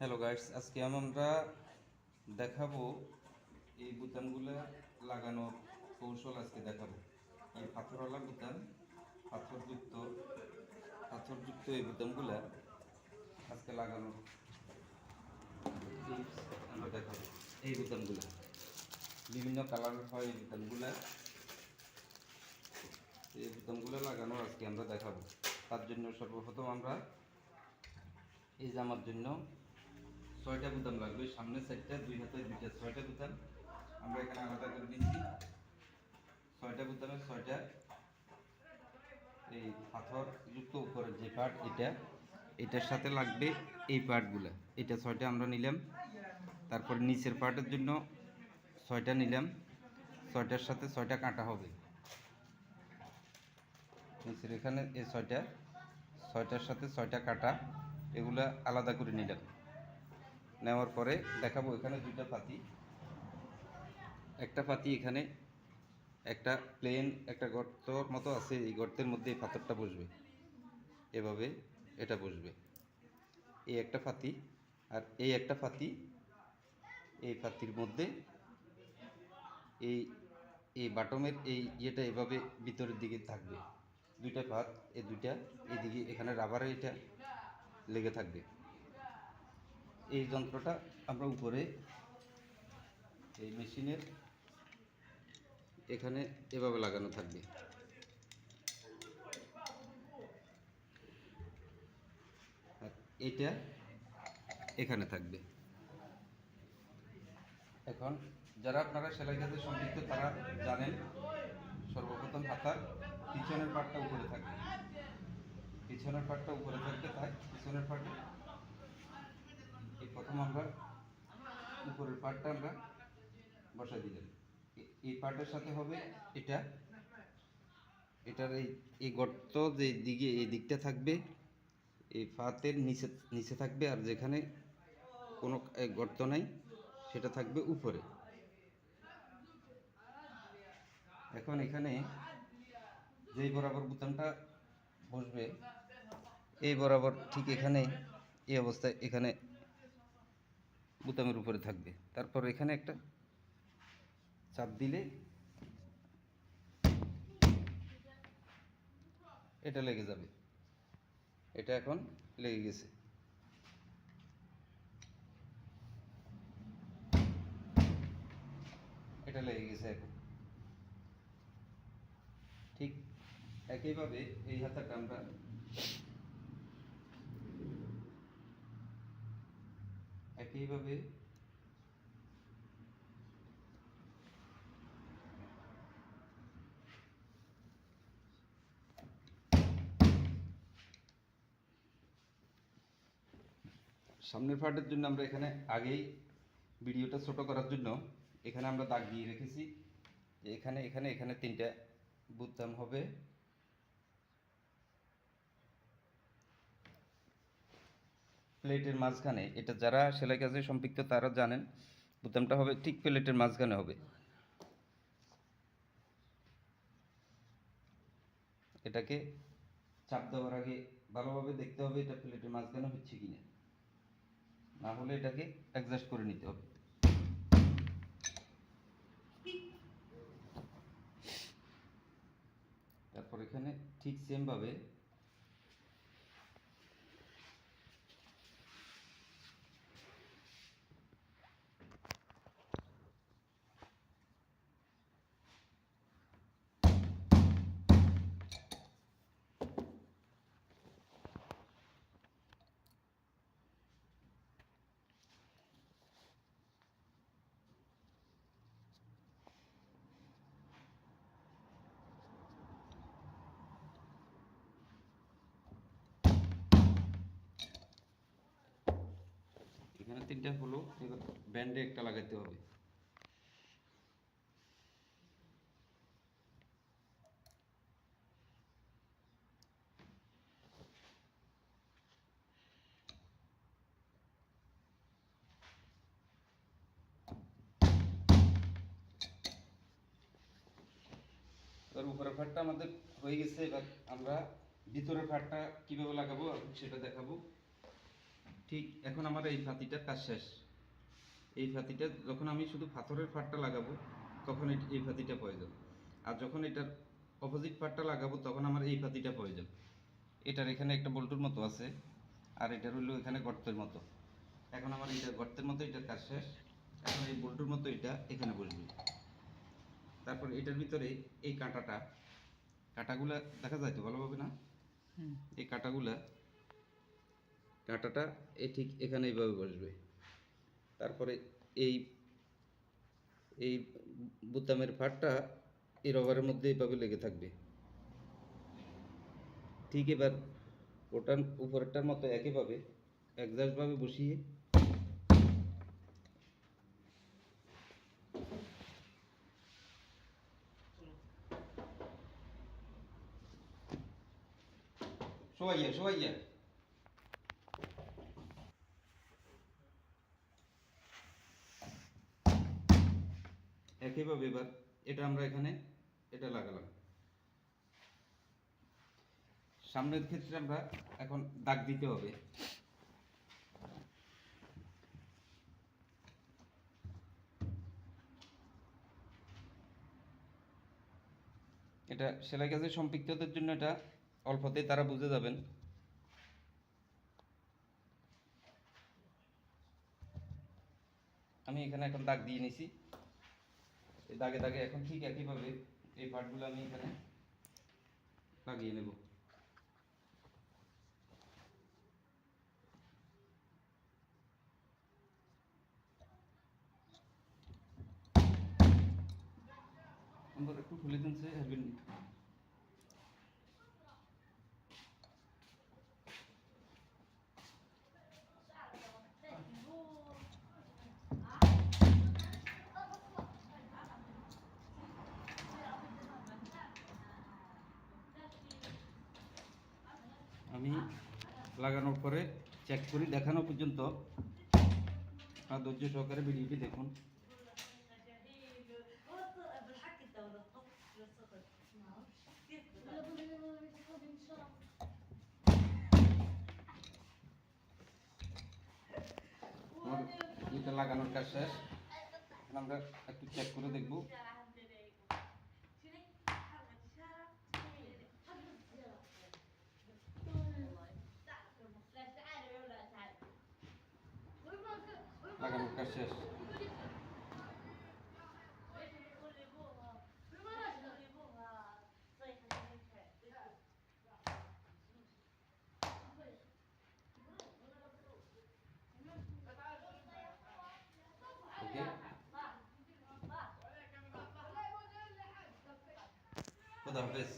Hello guys, আজকে আমরা দেখাবো এই বোতামগুলো লাগানোর কৌশল। আজকে দেখাবো এই পাথরওয়ালা বোতাম, পাথরযুক্ত পাথরযুক্ত এই বোতামগুলো আজকে লাগানোর টিপস আমরা দেখাবো। এই বোতামগুলো বিভিন্ন কালারের হয়। এই বোতামগুলো লাগানো আজকে আমরা দেখাবো। তার জন্য সর্বপ্রথম আমরা এই জামার জন্য 6টা বোতাম লাগবে। সামনের সাইডটা 2 হাতে 2টা 6টা বোতাম আমরা এখানে আলাদা করে দিচ্ছি। 6টা বোতামের 6টা এই পাথর যুক্ত উপরের যে পার্ট, এটার সাথে লাগবে এই পার্টগুলো। এটা 6টা আমরা নিলাম। তারপর নিচের পার্টের জন্য 6টা নিলাম। 6টার সাথে 6টা কাটা হবে। নিচের এখানে এই 6টার সাথে 6টা কাটা, এগুলা আলাদা করে নিলাম। নেওয়ার পরে দেখাবো এখানে 2টা পাতি, একটা পাতি এখানে একটা প্লেন একটা গর্তর মতো আছে। এই গর্তের মধ্যে এই পাথরটা বসবে, এভাবে এটা বসবে। এই একটা পাতি আর এই একটা পাতি, এই পাতির মধ্যে এই এই বাটমের এই ইয়েটা এভাবে ভিতরের দিকে থাকবে। 2টা পাত, এই 2টা এইদিকে এখানে রাবারে এটা লেগে থাকবে। এই যন্ত্রটা আমরা উপরে এই মেশিনের এখানে এভাবে লাগানো থাকবে। আর এটা এখানে থাকবে। এখন যারা আপনারা সেলাই কাজে সম্পৃক্ত তারা জানেন, সর্বপ্রথম হাতার পিছনের পাটটা উপরে থাকবে। তাই পিছনের পাটে এই প্রথম আমরা উপরের পাটটা আমরা বসাই দিলাম। এই পাটের সাথে হবে এটার এই গর্ত যে দিকে এই দিকটা থাকবে, এই ফাতের নিচে নিচে থাকবে। আর যেখানে কোনো গর্ত নাই সেটা থাকবে উপরে। এখন এখানে যেই বরাবর বোতামটা বসবে, এই বরাবর ঠিক এখানে এই অবস্থায় এখানে বোতামের উপরে থাকবে। তারপর এখানে একটা চাপ দিলে এটা লেগে যাবে। এটা এখন লেগে গেছে। এটা লেগে গেছে এখন। ঠিক একইভাবে এই হাতাটা আমরা একইভাবে সামনের পার্টের জন্য আমরা এখানে আগেই ভিডিওটা ছোট করার জন্য এখানে আমরা দাগ দিয়ে রেখেছি যে এখানে এখানে এখানে 3টা বোতাম হবে। প্লেটের মাঝখানে, এটা যারা সেলাই কাজে সম্পৃক্ত তারা জানেন, বোতামটা হবে ঠিক প্লেটের মাঝখানে হবে। এটাকে চাপ দেওয়ার আগে ভালোভাবে দেখতে হবে এটা প্লেটের মাঝখানে হচ্ছে কিনা, না হলে এটাকে অ্যাডজাস্ট করে নিতে হবে। তারপর এখানে ঠিক সেমভাবে এখানে 3টা হলো, এবার ব্যান্ডে একটা লাগাইতে হবে। এবার উপরের পাটটা আমাদের হয়ে গেছে। এবার আমরা ভিতরের পাটটা কিভাবে লাগাবো সেটা দেখাবো। ঠিক এখন আমার এই ফাতিটার কাজ শেষ। এই ফাতিটা যখন আমি শুধু পাথরের ফাটটা লাগাবো তখন এই ফাতিটা প্রয়োজন, আর যখন এটার অপোজিট পার্টটা লাগাবো তখন আমার এই ফাতিটা প্রয়োজন। এটার এখানে একটা বল্টুর মতো আছে, আর এটার হলো এখানে গর্তের মতো। এখন আমার এটা গর্তের মতো এটার কাজ শেষ। এখন এই বল্টুর মতো এটা এখানে বসবে। তারপর এটার ভিতরে এই কাঁটাগুলা দেখা যায় তো ভালোভাবে না? এই কাঁটাটা ঠিক এখানে এইভাবে বসবে। তারপরে এই এই বোতামের ফাটটা এই রবারের মধ্যে এইভাবে লেগে থাকবে। ঠিক এবার ওটার উপরেরটার মতো একইভাবে একজাস্টভাবে বসিয়ে শোয়াইয়া একইভাবে এবার এটা আমরা এখানে এটা লাগালাম। সামনের ক্ষেত্রে আমরা এখন দাগ দিতে হবে। এটা সেলাই কাজে সম্পৃক্তদের জন্য এটা অল্পতেই তারা বুঝে যাবেন। আমি এখানে এখন দাগ দিয়ে নিছি। এই দাগে দাগে এখন ঠিক একইভাবে এই পার্টগুলো আমি এখানে লাগিয়ে নেব। আমরা একটু খুলে দিন সে হেলবেন। আমি লাগানোর পরে চেক করি দেখানো পর্যন্ত ধৈর্য সহকারে ভিডিওটি দেখুন। আমার এটা লাগানোর কাজ শেষ। এখন আমরা একটু চেক করে দেখব। লাগানোর কাজ শেষ। ওকে, খোদা হাফেজ।